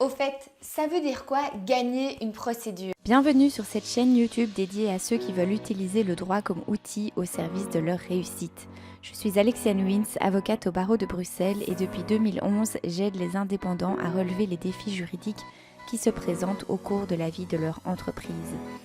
Au fait, ça veut dire quoi gagner une procédure? Bienvenue sur cette chaîne YouTube dédiée à ceux qui veulent utiliser le droit comme outil au service de leur réussite. Je suis Alexiane Wins, avocate au barreau de Bruxelles et depuis 2011, j'aide les indépendants à relever les défis juridiques qui se présentent au cours de la vie de leur entreprise.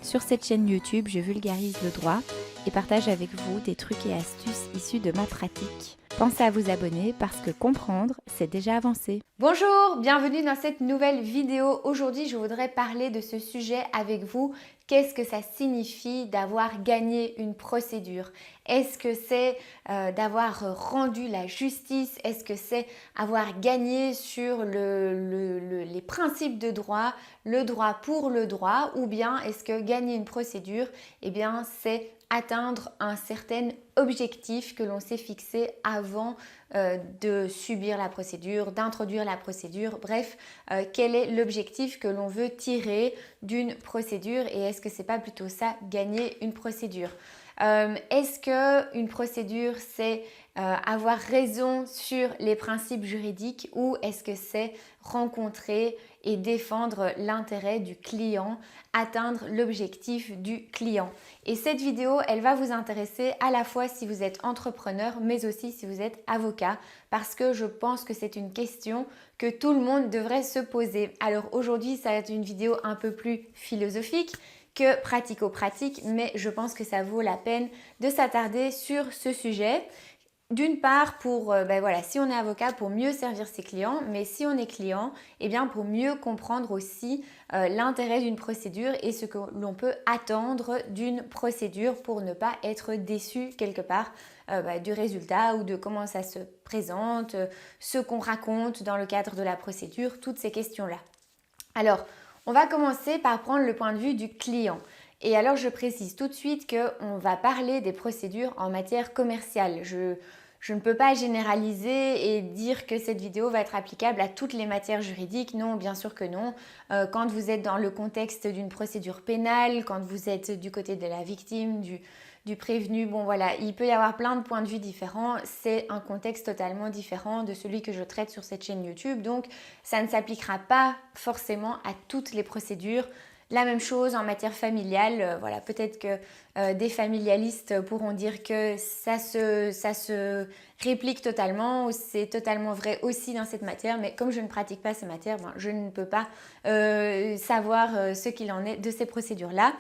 Sur cette chaîne YouTube, je vulgarise le droit et partage avec vous des trucs et astuces issus de ma pratique. Pensez à vous abonner parce que comprendre, c'est déjà avancer. Bonjour, bienvenue dans cette nouvelle vidéo. Aujourd'hui, je voudrais parler de ce sujet avec vous. Qu'est-ce que ça signifie d'avoir gagné une procédure? Est-ce que c'est d'avoir rendu la justice? Est-ce que c'est avoir gagné sur les principes de droit, le droit pour le droit? Ou bien est-ce que gagner une procédure, eh bien, c'est atteindre un certain objectif que l'on s'est fixé avant de subir la procédure, d'introduire la procédure, bref, quel est l'objectif que l'on veut tirer d'une procédure et est-ce que c'est pas plutôt ça, gagner une procédure? Est-ce qu'une procédure, c'est avoir raison sur les principes juridiques ou est-ce que c'est rencontrer et défendre l'intérêt du client, atteindre l'objectif du client? Et cette vidéo, elle va vous intéresser à la fois si vous êtes entrepreneur, mais aussi si vous êtes avocat, parce que je pense que c'est une question que tout le monde devrait se poser. Alors aujourd'hui, ça va être une vidéo un peu plus philosophique que pratico-pratique, mais je pense que ça vaut la peine de s'attarder sur ce sujet. D'une part pour, si on est avocat, pour mieux servir ses clients, mais si on est client, eh bien pour mieux comprendre aussi l'intérêt d'une procédure et ce que l'on peut attendre d'une procédure pour ne pas être déçu quelque part du résultat ou de comment ça se présente, ce qu'on raconte dans le cadre de la procédure, toutes ces questions-là. Alors, on va commencer par prendre le point de vue du client. Et alors, je précise tout de suite qu'on va parler des procédures en matière commerciale. Je ne peux pas généraliser et dire que cette vidéo va être applicable à toutes les matières juridiques. Non, bien sûr que non. Quand vous êtes dans le contexte d'une procédure pénale, quand vous êtes du côté de la victime, du prévenu, bon voilà, il peut y avoir plein de points de vue différents. C'est un contexte totalement différent de celui que je traite sur cette chaîne YouTube. Donc, ça ne s'appliquera pas forcément à toutes les procédures. La même chose en matière familiale, voilà, peut-être que des familialistes pourront dire que ça se réplique totalement ou c'est totalement vrai aussi dans cette matière, mais comme je ne pratique pas ces matières, je ne peux pas savoir ce qu'il en est de ces procédures-là.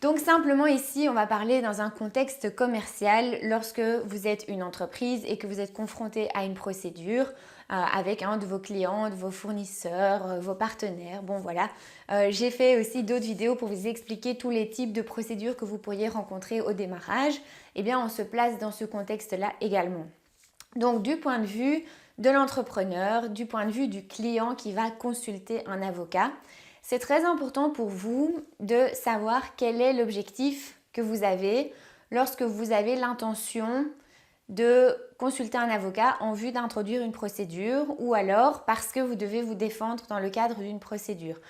Donc simplement ici, on va parler dans un contexte commercial lorsque vous êtes une entreprise et que vous êtes confronté à une procédure avec un de vos clients, de vos fournisseurs, vos partenaires. Bon voilà, j'ai fait aussi d'autres vidéos pour vous expliquer tous les types de procédures que vous pourriez rencontrer au démarrage. Eh bien, on se place dans ce contexte-là également. Donc du point de vue de l'entrepreneur, du point de vue du client qui va consulter un avocat, c'est très important pour vous de savoir quel est l'objectif que vous avez lorsque vous avez l'intention de consulter un avocat en vue d'introduire une procédure ou alors parce que vous devez vous défendre dans le cadre d'une procédure.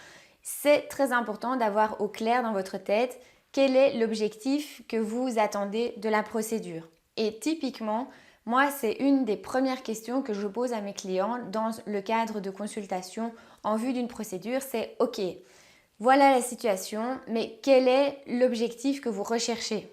C'est très important d'avoir au clair dans votre tête quel est l'objectif que vous attendez de la procédure. Et typiquement, moi, c'est une des premières questions que je pose à mes clients dans le cadre de consultation en vue d'une procédure, c'est OK, voilà la situation, mais quel est l'objectif que vous recherchez?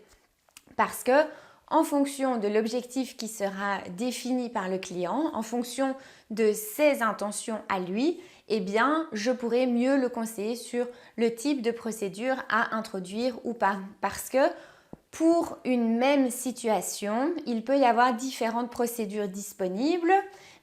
Parce que en fonction de l'objectif qui sera défini par le client, en fonction de ses intentions à lui, eh bien, je pourrai mieux le conseiller sur le type de procédure à introduire ou pas. Parce que pour une même situation, il peut y avoir différentes procédures disponibles,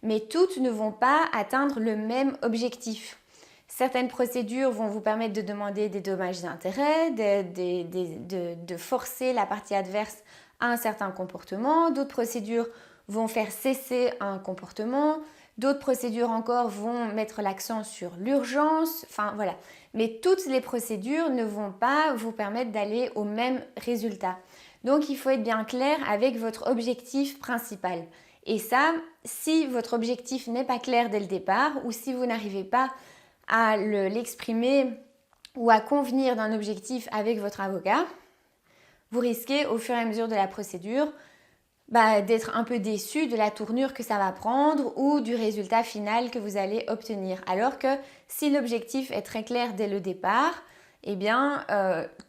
mais toutes ne vont pas atteindre le même objectif. Certaines procédures vont vous permettre de demander des dommages et intérêts, de forcer la partie adverse à un certain comportement. D'autres procédures vont faire cesser un comportement. D'autres procédures encore vont mettre l'accent sur l'urgence. Enfin voilà. Mais toutes les procédures ne vont pas vous permettre d'aller au même résultat. Donc il faut être bien clair avec votre objectif principal. Et ça, si votre objectif n'est pas clair dès le départ ou si vous n'arrivez pas à l'exprimer ou à convenir d'un objectif avec votre avocat, vous risquez au fur et à mesure de la procédure d'être un peu déçu de la tournure que ça va prendre ou du résultat final que vous allez obtenir. Alors que si l'objectif est très clair dès le départ, eh bien,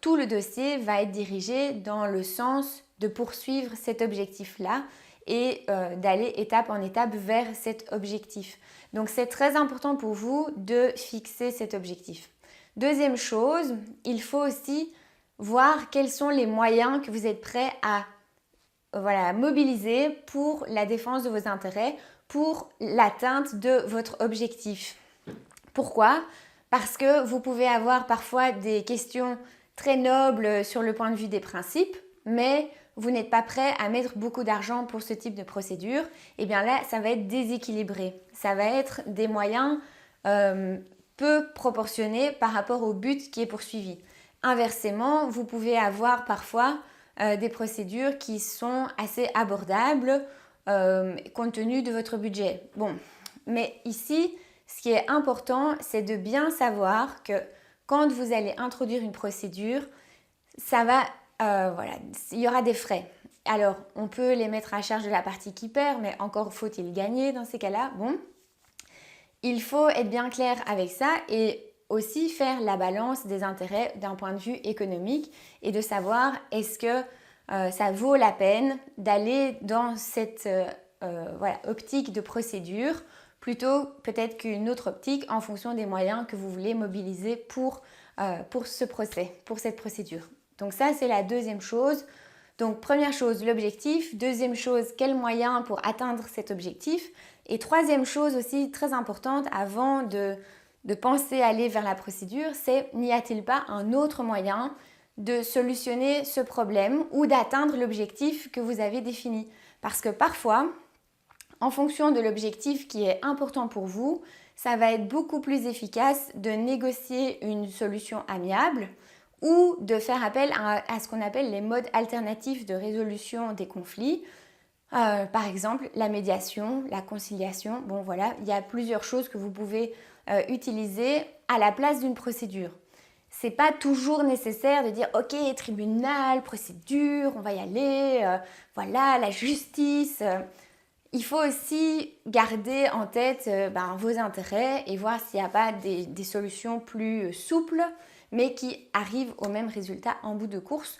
tout le dossier va être dirigé dans le sens de poursuivre cet objectif-là et d'aller étape en étape vers cet objectif. Donc, c'est très important pour vous de fixer cet objectif. Deuxième chose, il faut aussi voir quels sont les moyens que vous êtes prêts à mobiliser pour la défense de vos intérêts, pour l'atteinte de votre objectif. Pourquoi ? Parce que vous pouvez avoir parfois des questions très nobles sur le point de vue des principes, mais vous n'êtes pas prêt à mettre beaucoup d'argent pour ce type de procédure. Et bien là, ça va être déséquilibré. Ça va être des moyens peu proportionnés par rapport au but qui est poursuivi. Inversement, vous pouvez avoir parfois des procédures qui sont assez abordables compte tenu de votre budget. Bon, mais ici, ce qui est important, c'est de bien savoir que quand vous allez introduire une procédure, il y aura des frais. Alors, on peut les mettre à charge de la partie qui perd, mais encore faut-il gagner dans ces cas-là. Bon, il faut être bien clair avec ça et aussi faire la balance des intérêts d'un point de vue économique et de savoir est-ce que ça vaut la peine d'aller dans cette optique de procédure plutôt peut-être qu'une autre optique en fonction des moyens que vous voulez mobiliser pour ce procès, pour cette procédure. Donc ça, c'est la deuxième chose. Donc première chose, l'objectif. Deuxième chose, quels moyens pour atteindre cet objectif. Et troisième chose aussi très importante avant de penser aller vers la procédure, c'est n'y a-t-il pas un autre moyen de solutionner ce problème ou d'atteindre l'objectif que vous avez défini. Parce que parfois, en fonction de l'objectif qui est important pour vous, ça va être beaucoup plus efficace de négocier une solution amiable ou de faire appel à ce qu'on appelle les modes alternatifs de résolution des conflits. Par exemple, la médiation, la conciliation. Bon voilà, il y a plusieurs choses que vous pouvez utiliser à la place d'une procédure. C'est pas toujours nécessaire de dire ok, tribunal, procédure, on va y aller, la justice. Il faut aussi garder en tête vos intérêts et voir s'il n'y a pas des solutions plus souples mais qui arrivent au même résultat en bout de course,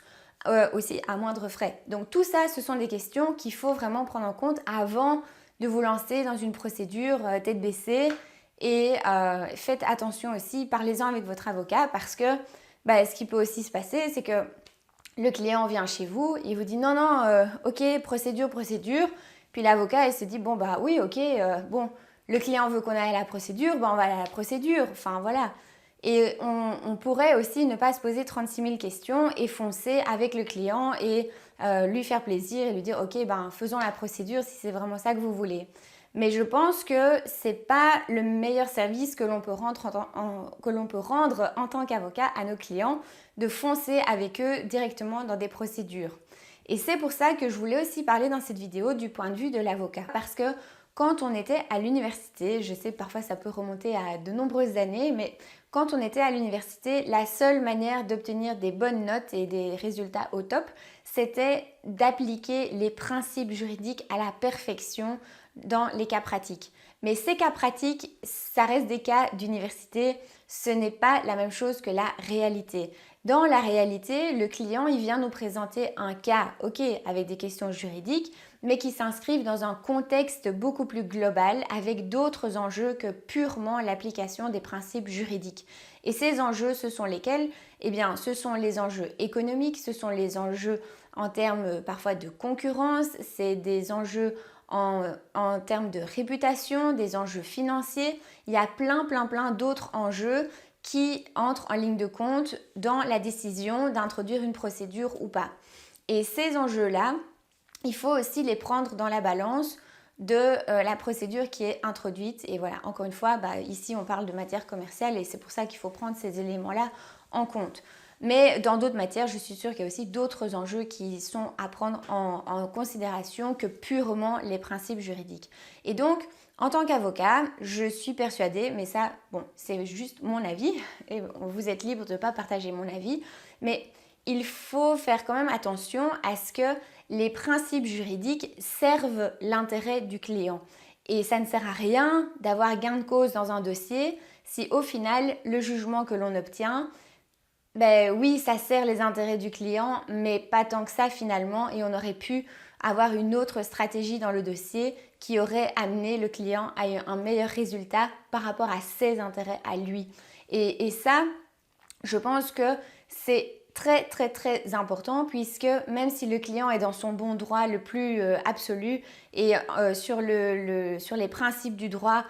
aussi à moindre frais. Donc tout ça, ce sont des questions qu'il faut vraiment prendre en compte avant de vous lancer dans une procédure tête baissée. Et faites attention aussi, parlez-en avec votre avocat parce que ce qui peut aussi se passer, c'est que le client vient chez vous, il vous dit non, ok, procédure. Puis l'avocat, il se dit oui, ok, le client veut qu'on aille à la procédure, on va aller à la procédure. Enfin voilà. Et on pourrait aussi ne pas se poser 36 000 questions et foncer avec le client et lui faire plaisir et lui dire ok, faisons la procédure si c'est vraiment ça que vous voulez. Mais je pense que c'est pas le meilleur service que l'on peut rendre en tant qu'avocat à nos clients, de foncer avec eux directement dans des procédures. Et c'est pour ça que je voulais aussi parler dans cette vidéo du point de vue de l'avocat. Parce que quand on était à l'université, je sais parfois ça peut remonter à de nombreuses années, mais quand on était à l'université, la seule manière d'obtenir des bonnes notes et des résultats au top, c'était d'appliquer les principes juridiques à la perfection dans les cas pratiques. Mais ces cas pratiques, ça reste des cas d'université, ce n'est pas la même chose que la réalité. Dans la réalité, le client, il vient nous présenter un cas, ok, avec des questions juridiques, mais qui s'inscrivent dans un contexte beaucoup plus global avec d'autres enjeux que purement l'application des principes juridiques. Et ces enjeux, ce sont lesquels ? Eh bien, ce sont les enjeux économiques, ce sont les enjeux en termes parfois de concurrence, c'est des enjeux en termes de réputation, des enjeux financiers. Il y a plein d'autres enjeux qui entrent en ligne de compte dans la décision d'introduire une procédure ou pas. Et ces enjeux-là, il faut aussi les prendre dans la balance de la procédure qui est introduite. Et voilà, encore une fois, ici on parle de matière commerciale et c'est pour ça qu'il faut prendre ces éléments-là en compte. Mais dans d'autres matières, je suis sûre qu'il y a aussi d'autres enjeux qui sont à prendre en considération que purement les principes juridiques. Et donc, en tant qu'avocat, je suis persuadée, mais ça, c'est juste mon avis, et vous êtes libre de ne pas partager mon avis, mais il faut faire quand même attention à ce que les principes juridiques servent l'intérêt du client. Et ça ne sert à rien d'avoir gain de cause dans un dossier si au final le jugement que l'on obtient, ben oui, ça sert les intérêts du client, mais pas tant que ça finalement, et on aurait pu avoir une autre stratégie dans le dossier qui aurait amené le client à un meilleur résultat par rapport à ses intérêts à lui. Et ça, je pense que c'est très très très important, puisque même si le client est dans son bon droit le plus absolu et sur les principes du droit,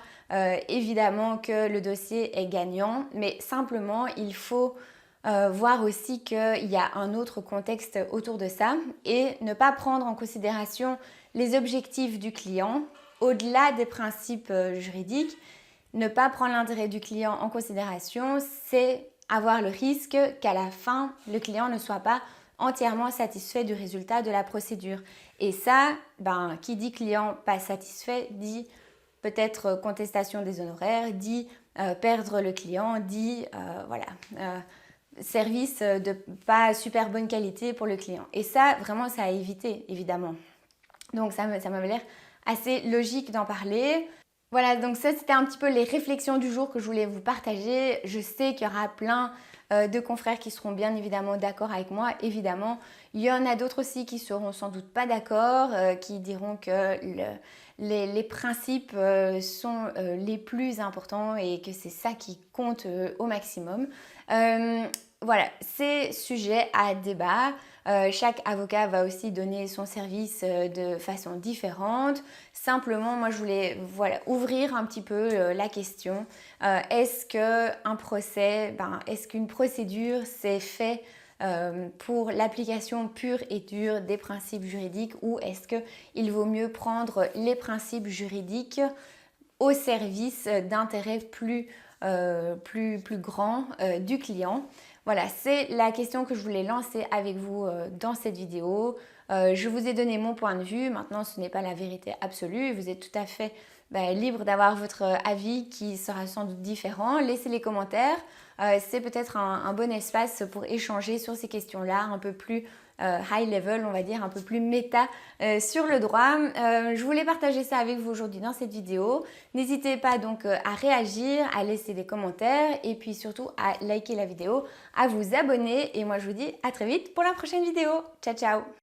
évidemment que le dossier est gagnant, mais simplement il faut voir aussi qu'il y a un autre contexte autour de ça et ne pas prendre en considération les objectifs du client au-delà des principes juridiques. Ne pas prendre l'intérêt du client en considération, c'est avoir le risque qu'à la fin, le client ne soit pas entièrement satisfait du résultat de la procédure. Et ça, qui dit client pas satisfait, dit peut-être contestation des honoraires, dit perdre le client, dit service de pas super bonne qualité pour le client. Et ça, vraiment, ça à éviter, évidemment. Donc ça m'avait l'air assez logique d'en parler. Voilà, donc ça c'était un petit peu les réflexions du jour que je voulais vous partager. Je sais qu'il y aura plein de confrères qui seront bien évidemment d'accord avec moi, évidemment. Il y en a d'autres aussi qui seront sans doute pas d'accord, qui diront que les principes sont les plus importants et que c'est ça qui compte au maximum. Voilà, c'est sujet à débat. Chaque avocat va aussi donner son service de façon différente. Simplement, moi, je voulais ouvrir un petit peu la question. Est-ce qu'un procès, est-ce qu'une procédure s'est faite pour l'application pure et dure des principes juridiques, ou est-ce qu'il vaut mieux prendre les principes juridiques au service d'intérêts plus grand du client? Voilà, c'est la question que je voulais lancer avec vous dans cette vidéo. Je vous ai donné mon point de vue. Maintenant, ce n'est pas la vérité absolue. Vous êtes tout à fait libre d'avoir votre avis qui sera sans doute différent. Laissez les commentaires. C'est peut-être un bon espace pour échanger sur ces questions-là, un peu plus high level, on va dire, un peu plus méta sur le droit. Je voulais partager ça avec vous aujourd'hui dans cette vidéo. N'hésitez pas donc à réagir, à laisser des commentaires et puis surtout à liker la vidéo, à vous abonner. Et moi, je vous dis à très vite pour la prochaine vidéo. Ciao, ciao!